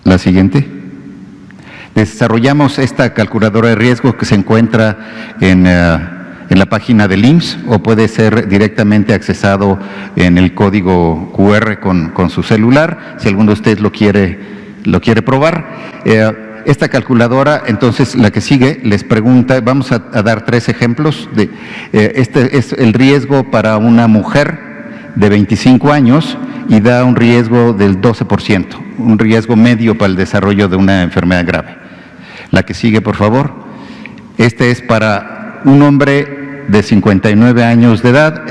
La siguiente. Desarrollamos esta calculadora de riesgo que se encuentra en la página del IMSS, o puede ser directamente accesado en el código QR con su celular, si alguno de ustedes lo quiere probar. Esta calculadora, entonces, la que sigue, les pregunta, vamos a dar 3 ejemplos. Este es el riesgo para una mujer de 25 años y da un riesgo del 12%, un riesgo medio para el desarrollo de una enfermedad grave. La que sigue, por favor. Este es para un hombre de 59 años de edad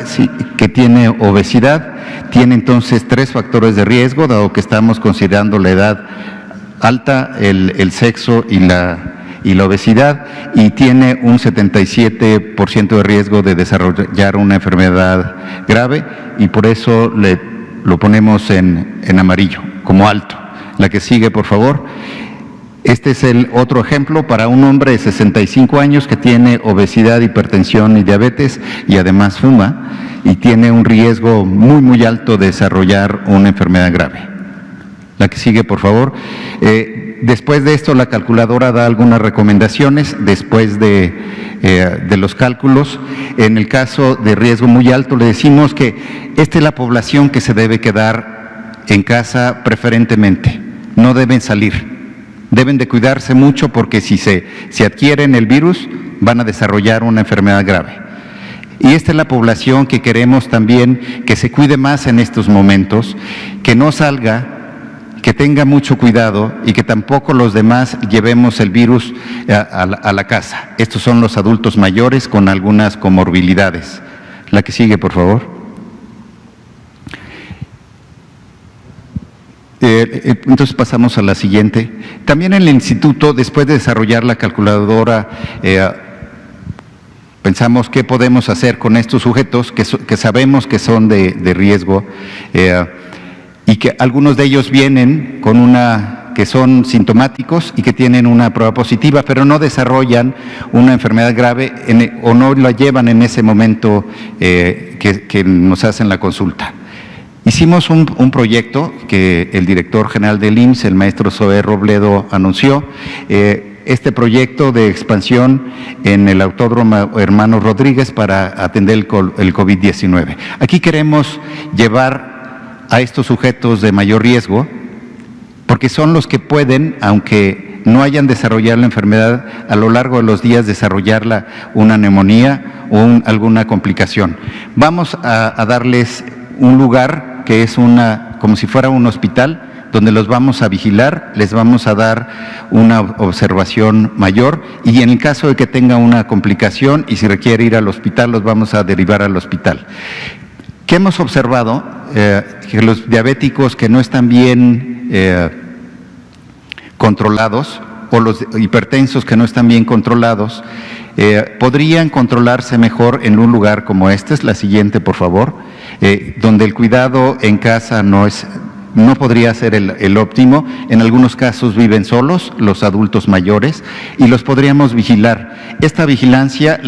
que tiene obesidad. Tiene entonces 3 factores de riesgo, dado que estamos considerando la edad alta, el sexo y la obesidad, y tiene un 77% de riesgo de desarrollar una enfermedad grave, y por eso lo ponemos en amarillo, como alto. La que sigue, por favor. Este es el otro ejemplo para un hombre de 65 años que tiene obesidad, hipertensión y diabetes, y además fuma, y tiene un riesgo muy, muy alto de desarrollar una enfermedad grave. La que sigue, por favor. Después de esto, la calculadora da algunas recomendaciones después de los cálculos. En el caso de riesgo muy alto, le decimos que esta es la población que se debe quedar en casa preferentemente. No deben salir. Deben de cuidarse mucho porque si adquieren el virus, van a desarrollar una enfermedad grave. Y esta es la población que queremos también que se cuide más en estos momentos, que no salga, que tenga mucho cuidado y que tampoco los demás llevemos el virus a la casa. Estos son los adultos mayores con algunas comorbilidades. La que sigue, por favor. Entonces pasamos a la siguiente. También en el instituto, después de desarrollar la calculadora, pensamos qué podemos hacer con estos sujetos que sabemos que son de riesgo, y que algunos de ellos vienen que son sintomáticos y que tienen una prueba positiva, pero no desarrollan una enfermedad grave o no la llevan en ese momento que nos hacen la consulta. Hicimos un proyecto que el director general del IMSS, el maestro Zoé Robledo, anunció. Este proyecto de expansión en el Autódromo Hermanos Rodríguez para atender el COVID-19. Aquí queremos llevar a estos sujetos de mayor riesgo, porque son los que pueden, aunque no hayan desarrollado la enfermedad, a lo largo de los días desarrollarla una neumonía o alguna complicación. Vamos a darles un lugar que es como si fuera un hospital, donde los vamos a vigilar, les vamos a dar una observación mayor, y en el caso de que tenga una complicación y si requiere ir al hospital, los vamos a derivar al hospital. ¿Qué hemos observado? Que los diabéticos que no están bien controlados, o los hipertensos que no están bien controlados, podrían controlarse mejor en un lugar como este. Es la siguiente, por favor, donde el cuidado en casa no podría ser el óptimo. En algunos casos viven solos los adultos mayores y los podríamos vigilar. Esta vigilancia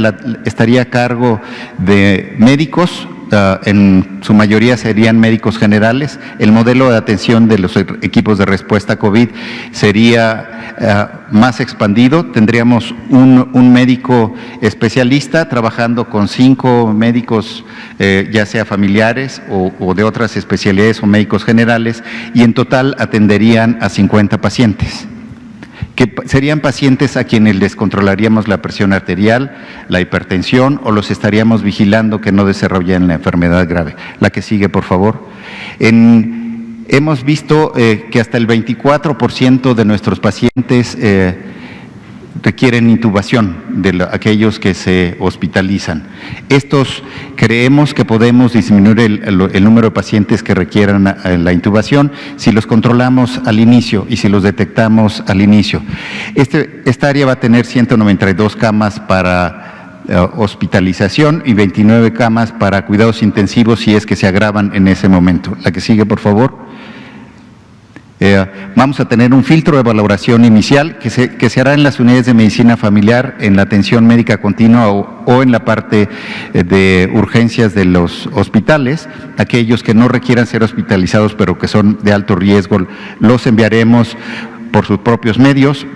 estaría a cargo de médicos, en su mayoría serían médicos generales. El modelo de atención de los equipos de respuesta COVID sería más expandido. Tendríamos un médico especialista trabajando con 5 médicos, ya sea familiares o de otras especialidades, o médicos generales, y en total atenderían a 50 pacientes, que serían pacientes a quienes les controlaríamos la presión arterial, la hipertensión, o los estaríamos vigilando que no desarrollen la enfermedad grave. La que sigue, por favor. Hemos visto que hasta el 24% de nuestros pacientes requieren intubación, de aquellos que se hospitalizan. Estos creemos que podemos disminuir el número de pacientes que requieran la intubación si los controlamos al inicio y si los detectamos al inicio. Esta área va a tener 192 camas para hospitalización y 29 camas para cuidados intensivos si es que se agravan en ese momento. La que sigue, por favor. Vamos a tener un filtro de valoración inicial que se hará en las unidades de medicina familiar, en la atención médica continua o en la parte de urgencias de los hospitales. Aquellos que no requieran ser hospitalizados pero que son de alto riesgo, los enviaremos por sus propios medios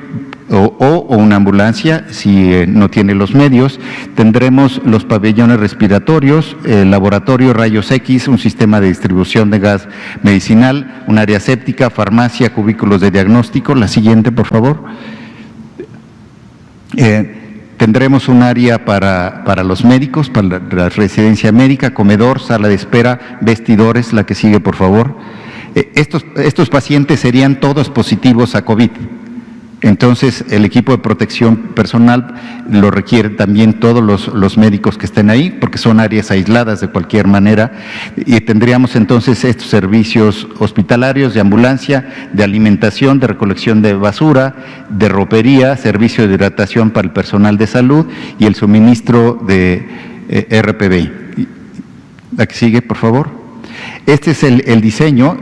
o una ambulancia si no tiene los medios. Tendremos los pabellones respiratorios, el laboratorio rayos X, un sistema de distribución de gas medicinal, un área séptica, farmacia, cubículos de diagnóstico. La siguiente, por favor. Tendremos un área para los médicos, para la residencia médica, comedor, sala de espera, vestidores. La que sigue, por favor. Estos pacientes serían todos positivos a COVID. Entonces, el equipo de protección personal lo requieren también todos los médicos que estén ahí, porque son áreas aisladas de cualquier manera, y tendríamos entonces estos servicios hospitalarios de ambulancia, de alimentación, de recolección de basura, de ropería, servicio de hidratación para el personal de salud y el suministro de RPBI. La que sigue, por favor. Este es el diseño.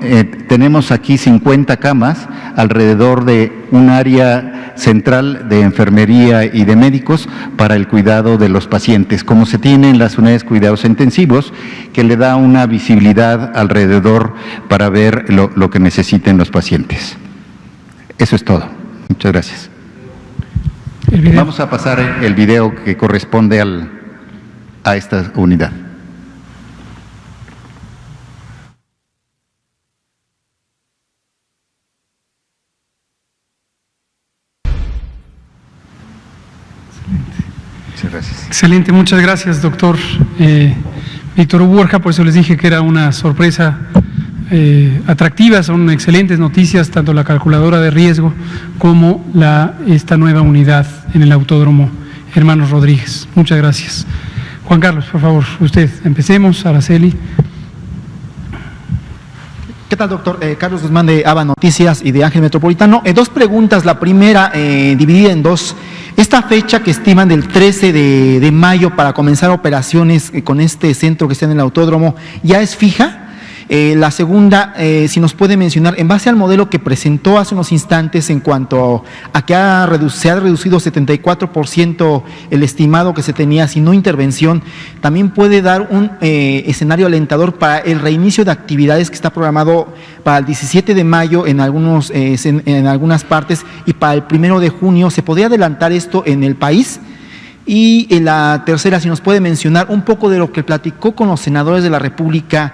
Tenemos aquí 50 camas alrededor de un área central de enfermería y de médicos para el cuidado de los pacientes, como se tiene en las unidades de cuidados intensivos, que le da una visibilidad alrededor para ver lo que necesiten los pacientes. Eso es todo. Muchas gracias. Vamos a pasar el video que corresponde a esta unidad. Muchas gracias. Excelente, muchas gracias, doctor Víctor Borja. Por eso les dije que era una sorpresa atractiva. Son excelentes noticias, tanto la calculadora de riesgo como esta nueva unidad en el Autódromo Hermanos Rodríguez. Muchas gracias. Juan Carlos, por favor, usted. Empecemos. Araceli. ¿Qué tal, doctor? Carlos Guzmán de ABA Noticias y de Ángel Metropolitano. Dos preguntas. La primera, dividida en dos. Esta fecha que estiman del 13 de mayo para comenzar operaciones con este centro que está en el autódromo, ¿ya es fija? La segunda, si nos puede mencionar, en base al modelo que presentó hace unos instantes en cuanto a que se ha reducido 74% el estimado que se tenía sin no intervención, ¿también puede dar un escenario alentador para el reinicio de actividades que está programado para el 17 de mayo en algunas partes y para el 1 de junio? ¿Se podría adelantar esto en el país? Y en la tercera, si nos puede mencionar un poco de lo que platicó con los senadores de la República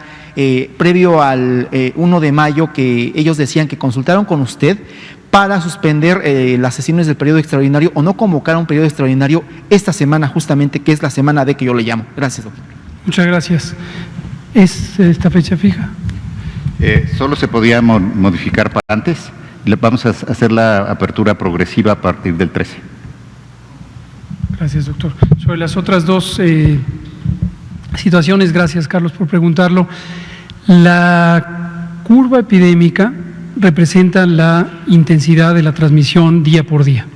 previo al 1 de mayo, que ellos decían que consultaron con usted para suspender las sesiones del periodo extraordinario o no convocar un periodo extraordinario esta semana justamente, que es la semana D que yo le llamo. Gracias, doctor. Muchas gracias. ¿Es esta fecha fija? Solo se podía modificar para antes. Vamos a hacer la apertura progresiva a partir del 13. Gracias, doctor. Sobre las otras dos situaciones, gracias, Carlos, por preguntarlo. La curva epidémica representa la intensidad de la transmisión día por día.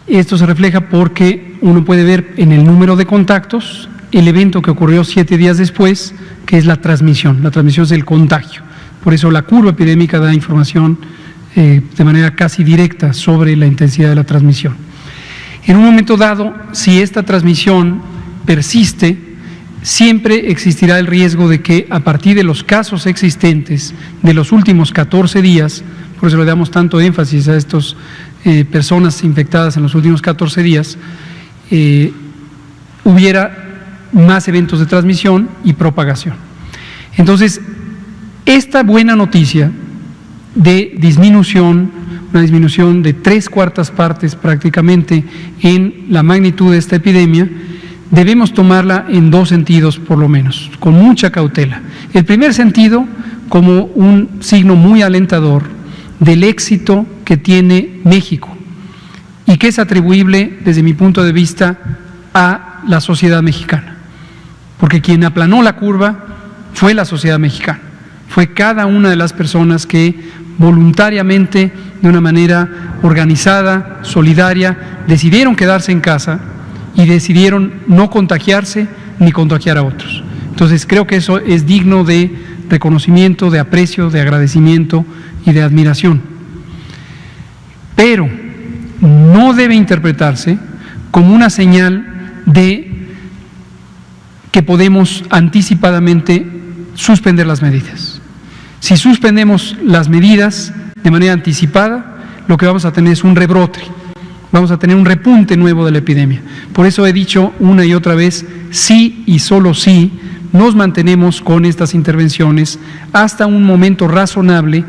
Esto se refleja porque uno puede ver en el número de contactos el evento que ocurrió 7 días después, que es la transmisión. La transmisión es el contagio. Por eso la curva epidémica da información de manera casi directa sobre la intensidad de la transmisión. En un momento dado, si esta transmisión persiste, siempre existirá el riesgo de que a partir de los casos existentes de los últimos 14 días, por eso le damos tanto énfasis a estas personas infectadas en los últimos 14 días, hubiera más eventos de transmisión y propagación. Entonces, esta buena noticia de disminución, una disminución de 3/4 partes prácticamente en la magnitud de esta epidemia, debemos tomarla en dos sentidos por lo menos, con mucha cautela. El primer sentido, como un signo muy alentador del éxito que tiene México y que es atribuible, desde mi punto de vista, a la sociedad mexicana. Porque quien aplanó la curva fue la sociedad mexicana, fue cada una de las personas que voluntariamente, de una manera organizada, solidaria, decidieron quedarse en casa y decidieron no contagiarse ni contagiar a otros. Entonces creo que eso es digno de reconocimiento, de aprecio, de agradecimiento y de admiración. Pero no debe interpretarse como una señal de que podemos anticipadamente suspender las medidas. Si suspendemos las medidas de manera anticipada, lo que vamos a tener es un rebrote, vamos a tener un repunte nuevo de la epidemia. Por eso he dicho una y otra vez, sí y solo sí, nos mantenemos con estas intervenciones hasta un momento razonable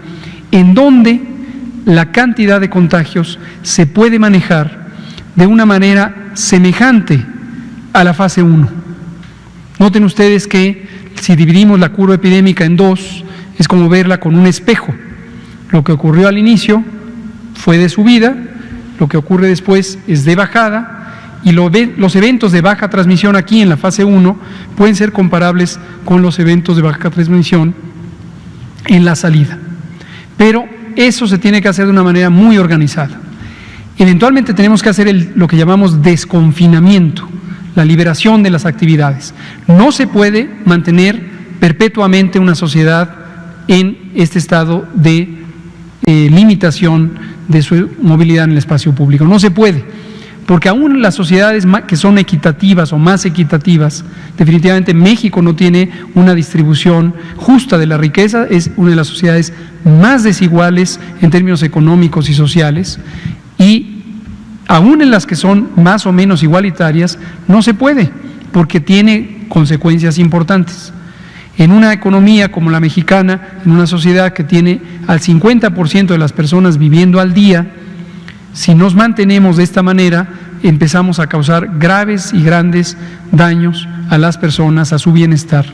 en donde la cantidad de contagios se puede manejar de una manera semejante a la fase 1. Noten ustedes que si dividimos la curva epidémica en dos, es como verla con un espejo. Lo que ocurrió al inicio fue de subida, lo que ocurre después es de bajada, y los eventos de baja transmisión aquí en la fase 1 pueden ser comparables con los eventos de baja transmisión en la salida. Pero eso se tiene que hacer de una manera muy organizada. Eventualmente tenemos que hacer lo que llamamos desconfinamiento, la liberación de las actividades. No se puede mantener perpetuamente una sociedad en este estado de limitación de su movilidad en el espacio público. No se puede, porque aún las sociedades que son equitativas o más equitativas, definitivamente México no tiene una distribución justa de la riqueza, es una de las sociedades más desiguales en términos económicos y sociales, y aún en las que son más o menos igualitarias, no se puede, porque tiene consecuencias importantes. En una economía como la mexicana, en una sociedad que tiene al 50% de las personas viviendo al día, si nos mantenemos de esta manera, empezamos a causar graves y grandes daños a las personas, a su bienestar.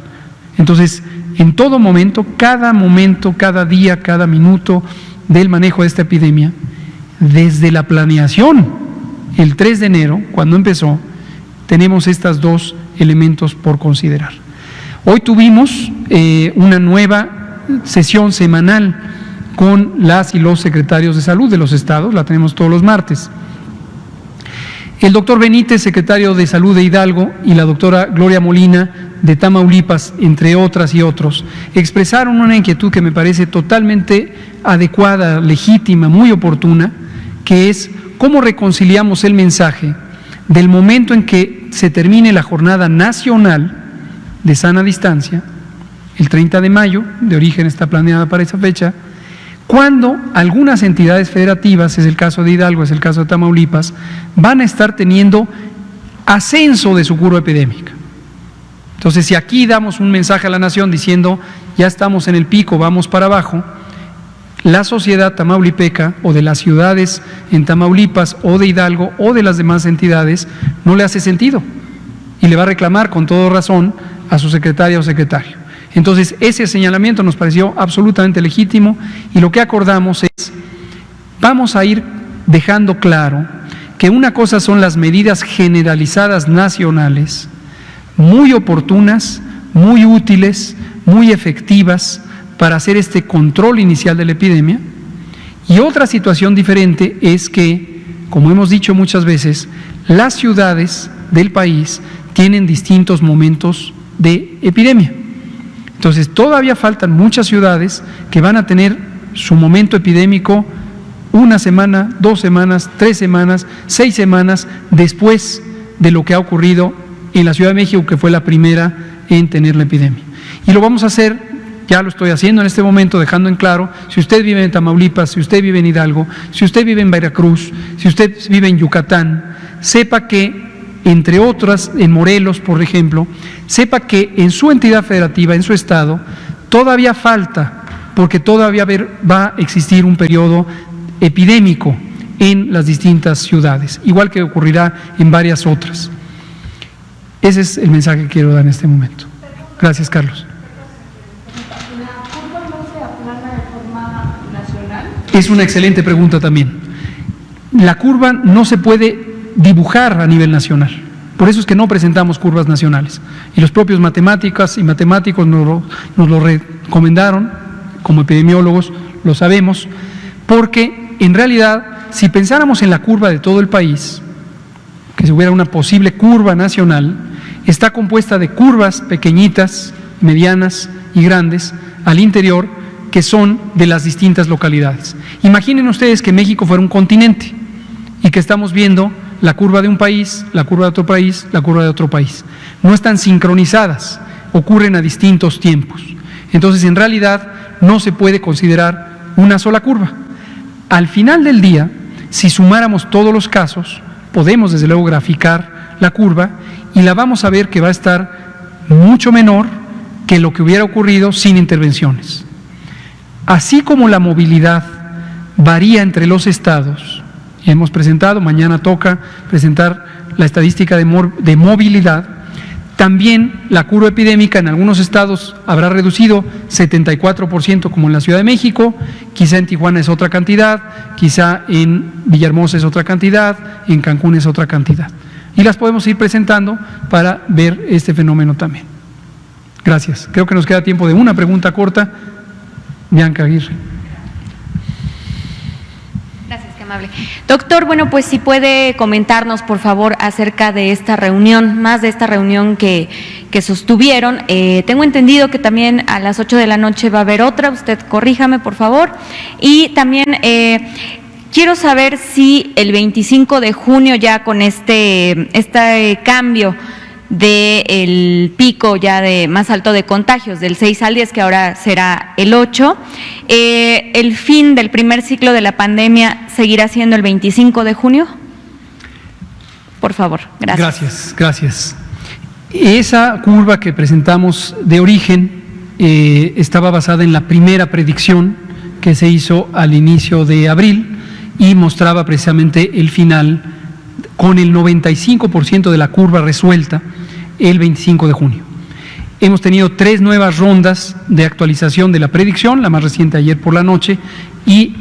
Entonces, en todo momento, cada día, cada minuto del manejo de esta epidemia, desde la planeación, el 3 de enero, cuando empezó, tenemos estos dos elementos por considerar. Hoy tuvimos una nueva sesión semanal con las y los secretarios de salud de los estados, la tenemos todos los martes. El doctor Benítez, secretario de Salud de Hidalgo, y la doctora Gloria Molina de Tamaulipas, entre otras y otros, expresaron una inquietud que me parece totalmente adecuada, legítima, muy oportuna, que es cómo reconciliamos el mensaje del momento en que se termine la jornada nacional de sana distancia, el 30 de mayo, de origen está planeada para esa fecha, cuando algunas entidades federativas, es el caso de Hidalgo, es el caso de Tamaulipas, van a estar teniendo ascenso de su curva epidémica. Entonces, si aquí damos un mensaje a la nación diciendo, ya estamos en el pico, vamos para abajo, la sociedad tamaulipeca o de las ciudades en Tamaulipas o de Hidalgo o de las demás entidades no le hace sentido y le va a reclamar con toda razón a su secretaria o secretario. Entonces, ese señalamiento nos pareció absolutamente legítimo y lo que acordamos es, vamos a ir dejando claro que una cosa son las medidas generalizadas nacionales, muy oportunas, muy útiles, muy efectivas para hacer este control inicial de la epidemia, y otra situación diferente es que, como hemos dicho muchas veces, las ciudades del país tienen distintos momentos de epidemia. Entonces, todavía faltan muchas ciudades que van a tener su momento epidémico 1 semana, 2 semanas, 3 semanas, 6 semanas después de lo que ha ocurrido en la Ciudad de México, que fue la primera en tener la epidemia. Y lo vamos a hacer, ya lo estoy haciendo en este momento, dejando en claro, si usted vive en Tamaulipas, si usted vive en Hidalgo, si usted vive en Veracruz, si usted vive en Yucatán, sepa que, entre otras, en Morelos, por ejemplo, sepa que en su entidad federativa, en su estado, todavía falta, porque todavía va a existir un periodo epidémico en las distintas ciudades, igual que ocurrirá en varias otras. Ese es el mensaje que quiero dar en este momento. Gracias, Carlos. ¿La curva no se aplana de forma nacional? Es una excelente pregunta también. La curva no se puede dibujar a nivel nacional. Por eso es que no presentamos curvas nacionales. Y los propios matemáticas y matemáticos nos lo recomendaron, como epidemiólogos lo sabemos, porque en realidad, si pensáramos en la curva de todo el país, que si hubiera una posible curva nacional, está compuesta de curvas pequeñitas, medianas y grandes al interior, que son de las distintas localidades. Imaginen ustedes que México fuera un continente y que estamos viendo la curva de un país, la curva de otro país, la curva de otro país. No están sincronizadas, ocurren a distintos tiempos. Entonces, en realidad, no se puede considerar una sola curva. Al final del día, si sumáramos todos los casos, podemos desde luego graficar la curva y la vamos a ver que va a estar mucho menor que lo que hubiera ocurrido sin intervenciones. Así como la movilidad varía entre los estados, y hemos presentado, mañana toca presentar la estadística de movilidad. También la curva epidémica en algunos estados habrá reducido 74%, como en la Ciudad de México, quizá en Tijuana es otra cantidad, quizá en Villahermosa es otra cantidad, en Cancún es otra cantidad. Y las podemos ir presentando para ver este fenómeno también. Gracias. Creo que nos queda tiempo de una pregunta corta. Bianca Aguirre. Gracias, qué amable. Doctor, bueno, pues si puede comentarnos, por favor, acerca de esta reunión, más de esta reunión que sostuvieron. Tengo entendido que también a las 8 de la noche va a haber otra, usted corríjame, por favor. Y también quiero saber si el 25 de junio ya con este cambio del pico ya de más alto de contagios, del 6 al 10, que ahora será el 8, ¿el fin del primer ciclo de la pandemia seguirá siendo el 25 de junio? Por favor, gracias. Gracias. Esa curva que presentamos de origen estaba basada en la primera predicción que se hizo al inicio de abril y mostraba precisamente el final con el 95% de la curva resuelta el 25 de junio. Hemos tenido 3 nuevas rondas de actualización de la predicción, la más reciente ayer por la noche, y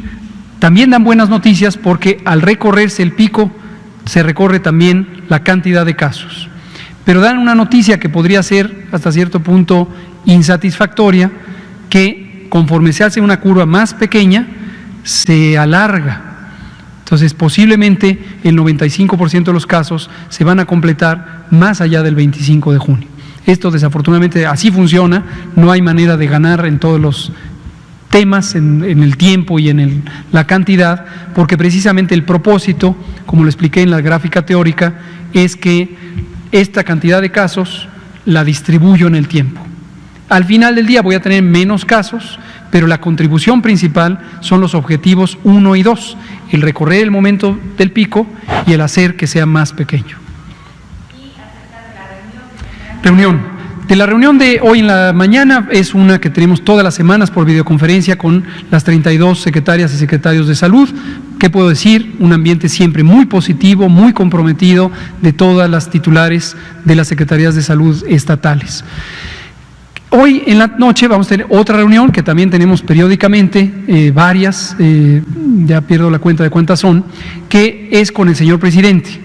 también dan buenas noticias porque al recorrerse el pico se recorre también la cantidad de casos. Pero dan una noticia que podría ser hasta cierto punto insatisfactoria, que conforme se hace una curva más pequeña, se alarga. Entonces, posiblemente el 95% de los casos se van a completar más allá del 25 de junio. Esto, desafortunadamente, así funciona, no hay manera de ganar en todos los temas, en el tiempo y en la cantidad, porque precisamente el propósito, como lo expliqué en la gráfica teórica, es que esta cantidad de casos la distribuyo en el tiempo. Al final del día voy a tener menos casos, pero la contribución principal son los objetivos 1 y 2, el recorrer el momento del pico y el hacer que sea más pequeño. De la reunión de hoy en la mañana es una que tenemos todas las semanas por videoconferencia con las 32 secretarias y secretarios de salud. ¿Qué puedo decir? Un ambiente siempre muy positivo, muy comprometido de todas las titulares de las secretarías de salud estatales. Hoy en la noche vamos a tener otra reunión que también tenemos periódicamente, varias, ya pierdo la cuenta de cuántas son, que es con el señor presidente.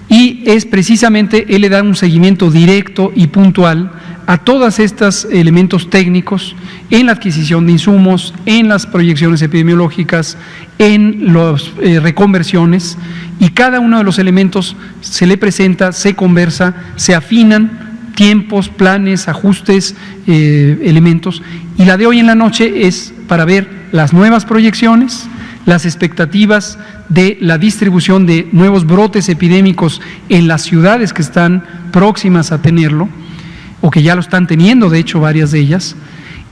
Y es precisamente, él le da un seguimiento directo y puntual a todos estos elementos técnicos en la adquisición de insumos, en las proyecciones epidemiológicas, en las reconversiones, y cada uno de los elementos se le presenta, se conversa, se afinan tiempos, planes, ajustes, elementos, y la de hoy en la noche es para ver las nuevas proyecciones, las expectativas de la distribución de nuevos brotes epidémicos en las ciudades que están próximas a tenerlo, o que ya lo están teniendo, de hecho, varias de ellas,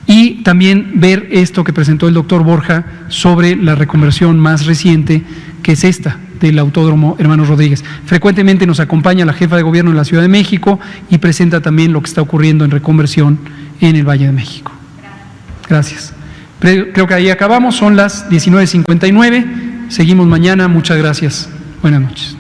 y también ver esto que presentó el doctor Borja sobre la reconversión más reciente, que es esta, del Autódromo Hermanos Rodríguez. Frecuentemente nos acompaña la jefa de gobierno en la Ciudad de México y presenta también lo que está ocurriendo en reconversión en el Valle de México. Gracias. Creo que ahí acabamos, son las 19:59, seguimos mañana, muchas gracias, buenas noches.